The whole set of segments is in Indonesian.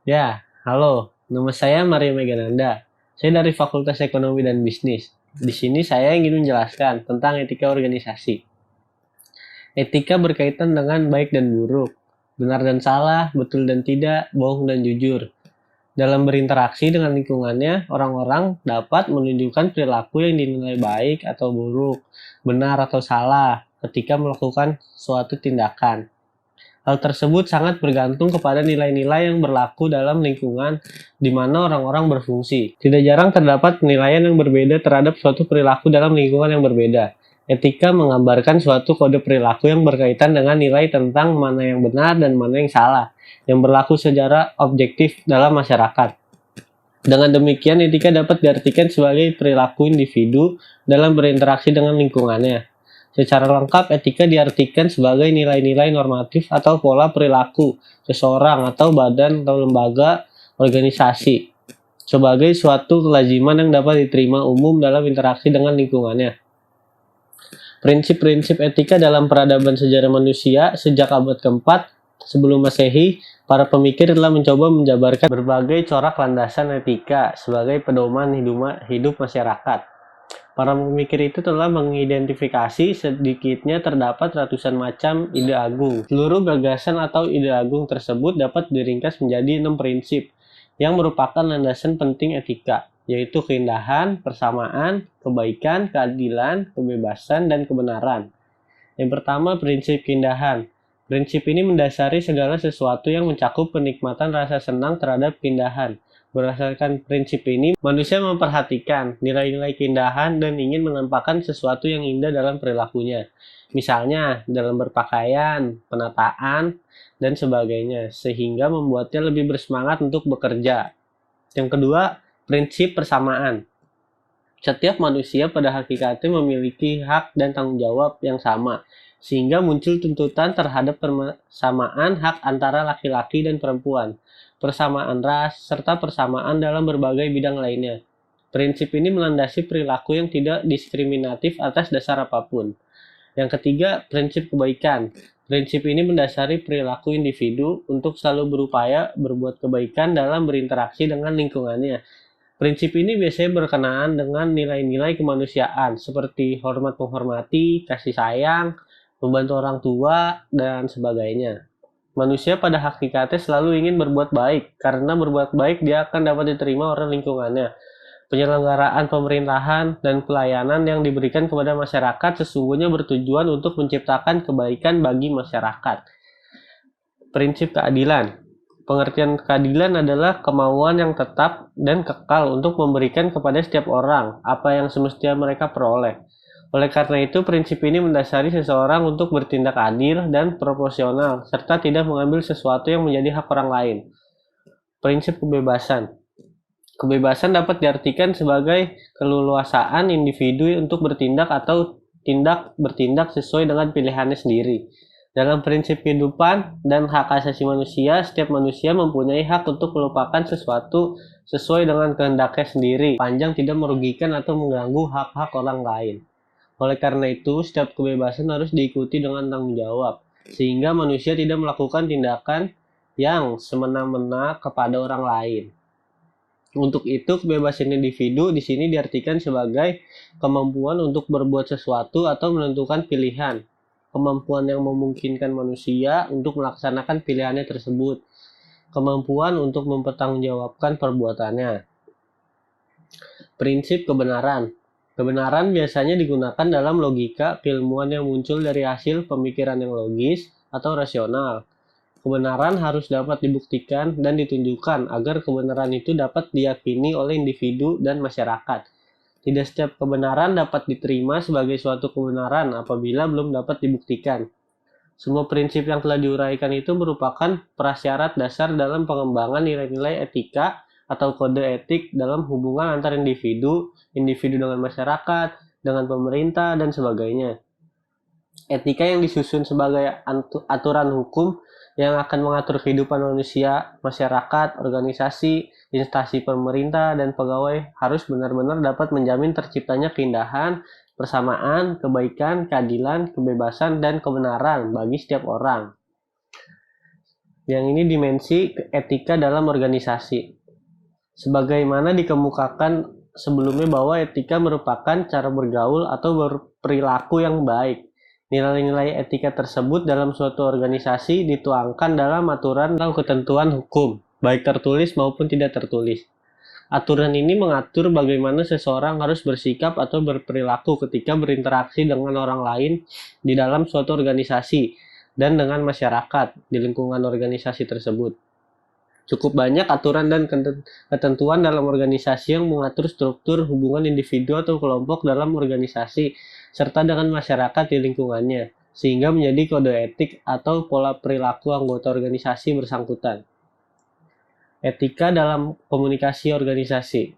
Ya, halo. Nama saya Mario Megananda. Saya dari Fakultas Ekonomi dan Bisnis. Di sini saya ingin menjelaskan tentang etika organisasi. Etika berkaitan dengan baik dan buruk, benar dan salah, betul dan tidak, bohong dan jujur. Dalam berinteraksi dengan lingkungannya, orang-orang dapat menunjukkan perilaku yang dinilai baik atau buruk, benar atau salah ketika melakukan suatu tindakan. Hal tersebut sangat bergantung kepada nilai-nilai yang berlaku dalam lingkungan di mana orang-orang berfungsi. Tidak jarang terdapat penilaian yang berbeda terhadap suatu perilaku dalam lingkungan yang berbeda. Etika menggambarkan suatu kode perilaku yang berkaitan dengan nilai tentang mana yang benar dan mana yang salah, yang berlaku secara objektif dalam masyarakat. Dengan demikian, etika dapat diartikan sebagai perilaku individu dalam berinteraksi dengan lingkungannya. Secara lengkap, etika diartikan sebagai nilai-nilai normatif atau pola perilaku seseorang atau badan atau lembaga organisasi sebagai suatu kelaziman yang dapat diterima umum dalam interaksi dengan lingkungannya. Prinsip-prinsip etika dalam peradaban sejarah manusia sejak abad keempat sebelum Masehi, para pemikir telah mencoba menjabarkan berbagai corak landasan etika sebagai pedoman hidup masyarakat. Para pemikir itu telah mengidentifikasi sedikitnya terdapat ratusan macam ide agung. Seluruh gagasan atau ide agung tersebut dapat diringkas menjadi 6 prinsip yang merupakan landasan penting etika, yaitu keindahan, persamaan, kebaikan, keadilan, kebebasan, dan kebenaran. Yang pertama, prinsip keindahan. Prinsip ini mendasari segala sesuatu yang mencakup penikmatan rasa senang terhadap keindahan. Berdasarkan prinsip ini, manusia memperhatikan nilai-nilai keindahan dan ingin menampakkan sesuatu yang indah dalam perilakunya. Misalnya, dalam berpakaian, penataan, dan sebagainya, sehingga membuatnya lebih bersemangat untuk bekerja. Yang kedua, prinsip persamaan. Setiap manusia pada hakikatnya memiliki hak dan tanggung jawab yang sama, sehingga muncul tuntutan terhadap persamaan hak antara laki-laki dan perempuan, persamaan ras, serta persamaan dalam berbagai bidang lainnya. Prinsip ini melandasi perilaku yang tidak diskriminatif atas dasar apapun. Yang ketiga, prinsip kebaikan. Prinsip ini mendasari perilaku individu untuk selalu berupaya berbuat kebaikan dalam berinteraksi dengan lingkungannya. Prinsip ini biasanya berkenaan dengan nilai-nilai kemanusiaan seperti hormat menghormati, kasih sayang, membantu orang tua, dan sebagainya. Manusia pada hakikatnya selalu ingin berbuat baik, karena berbuat baik dia akan dapat diterima orang lingkungannya. Penyelenggaraan pemerintahan dan pelayanan yang diberikan kepada masyarakat sesungguhnya bertujuan untuk menciptakan kebaikan bagi masyarakat. Prinsip keadilan. Pengertian keadilan adalah kemauan yang tetap dan kekal untuk memberikan kepada setiap orang apa yang semestinya mereka peroleh. Oleh karena itu, prinsip ini mendasari seseorang untuk bertindak adil dan proporsional, serta tidak mengambil sesuatu yang menjadi hak orang lain. Prinsip kebebasan. Kebebasan dapat diartikan sebagai keleluasaan individu untuk bertindak atau bertindak sesuai dengan pilihannya sendiri. Dalam prinsip kehidupan dan hak asasi manusia, setiap manusia mempunyai hak untuk melupakan sesuatu sesuai dengan kehendaknya sendiri, panjang tidak merugikan atau mengganggu hak-hak orang lain. Oleh karena itu, setiap kebebasan harus diikuti dengan tanggung jawab, sehingga manusia tidak melakukan tindakan yang semena-mena kepada orang lain. Untuk itu, kebebasan individu di sini diartikan sebagai kemampuan untuk berbuat sesuatu atau menentukan pilihan. Kemampuan yang memungkinkan manusia untuk melaksanakan pilihannya tersebut. Kemampuan untuk mempertanggungjawabkan perbuatannya. Prinsip kebenaran. Kebenaran biasanya digunakan dalam logika keilmuan yang muncul dari hasil pemikiran yang logis atau rasional. Kebenaran harus dapat dibuktikan dan ditunjukkan agar kebenaran itu dapat diyakini oleh individu dan masyarakat. Tidak setiap kebenaran dapat diterima sebagai suatu kebenaran apabila belum dapat dibuktikan. Semua prinsip yang telah diuraikan itu merupakan prasyarat dasar dalam pengembangan nilai-nilai etika atau kode etik dalam hubungan antar individu, individu dengan masyarakat, dengan pemerintah, dan sebagainya. Etika yang disusun sebagai aturan hukum yang akan mengatur kehidupan manusia, masyarakat, organisasi, instansi pemerintah, dan pegawai harus benar-benar dapat menjamin terciptanya keindahan, persamaan, kebaikan, keadilan, kebebasan, dan kebenaran bagi setiap orang. Yang ini dimensi etika dalam organisasi. Sebagaimana dikemukakan sebelumnya bahwa etika merupakan cara bergaul atau berperilaku yang baik. Nilai-nilai etika tersebut dalam suatu organisasi dituangkan dalam aturan atau ketentuan hukum, baik tertulis maupun tidak tertulis. Aturan ini mengatur bagaimana seseorang harus bersikap atau berperilaku ketika berinteraksi dengan orang lain di dalam suatu organisasi dan dengan masyarakat di lingkungan organisasi tersebut. Cukup banyak aturan dan ketentuan dalam organisasi yang mengatur struktur hubungan individu atau kelompok dalam organisasi serta dengan masyarakat di lingkungannya, sehingga menjadi kode etik atau pola perilaku anggota organisasi bersangkutan. Etika dalam komunikasi organisasi.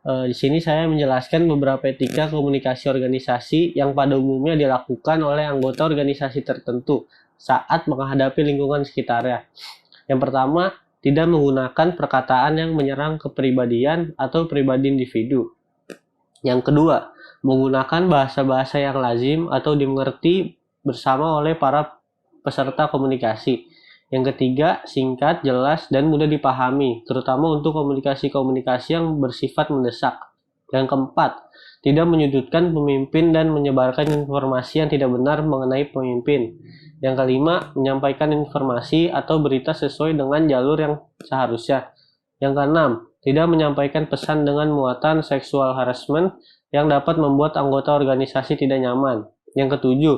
Di sini saya menjelaskan beberapa etika komunikasi organisasi yang pada umumnya dilakukan oleh anggota organisasi tertentu saat menghadapi lingkungan sekitarnya. Yang pertama, tidak menggunakan perkataan yang menyerang kepribadian atau pribadi individu. Yang kedua, menggunakan bahasa-bahasa yang lazim atau dimengerti bersama oleh para peserta komunikasi. Yang ketiga, singkat, jelas, dan mudah dipahami, terutama untuk komunikasi-komunikasi yang bersifat mendesak. Yang keempat, tidak menyudutkan pemimpin dan menyebarkan informasi yang tidak benar mengenai pemimpin. Yang kelima, menyampaikan informasi atau berita sesuai dengan jalur yang seharusnya. Yang keenam, tidak menyampaikan pesan dengan muatan seksual harassment yang dapat membuat anggota organisasi tidak nyaman. Yang ketujuh,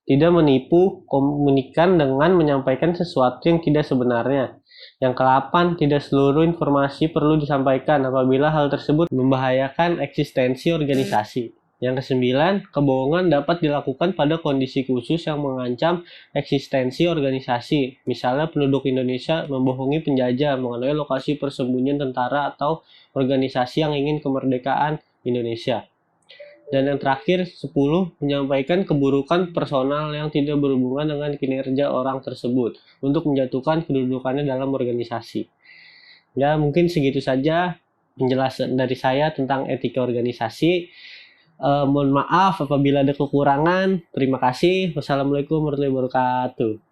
tidak menipu komunikan dengan menyampaikan sesuatu yang tidak sebenarnya. Yang ke-8, tidak seluruh informasi perlu disampaikan apabila hal tersebut membahayakan eksistensi organisasi. Yang ke-9, kebohongan dapat dilakukan pada kondisi khusus yang mengancam eksistensi organisasi. Misalnya penduduk Indonesia membohongi penjajah mengenai lokasi persembunyian tentara atau organisasi yang ingin kemerdekaan Indonesia. Dan yang terakhir, 10, menyampaikan keburukan personal yang tidak berhubungan dengan kinerja orang tersebut untuk menjatuhkan kedudukannya dalam organisasi. Ya, mungkin segitu saja penjelasan dari saya tentang etika organisasi. Mohon maaf apabila ada kekurangan. Terima kasih. Wassalamualaikum warahmatullahi wabarakatuh.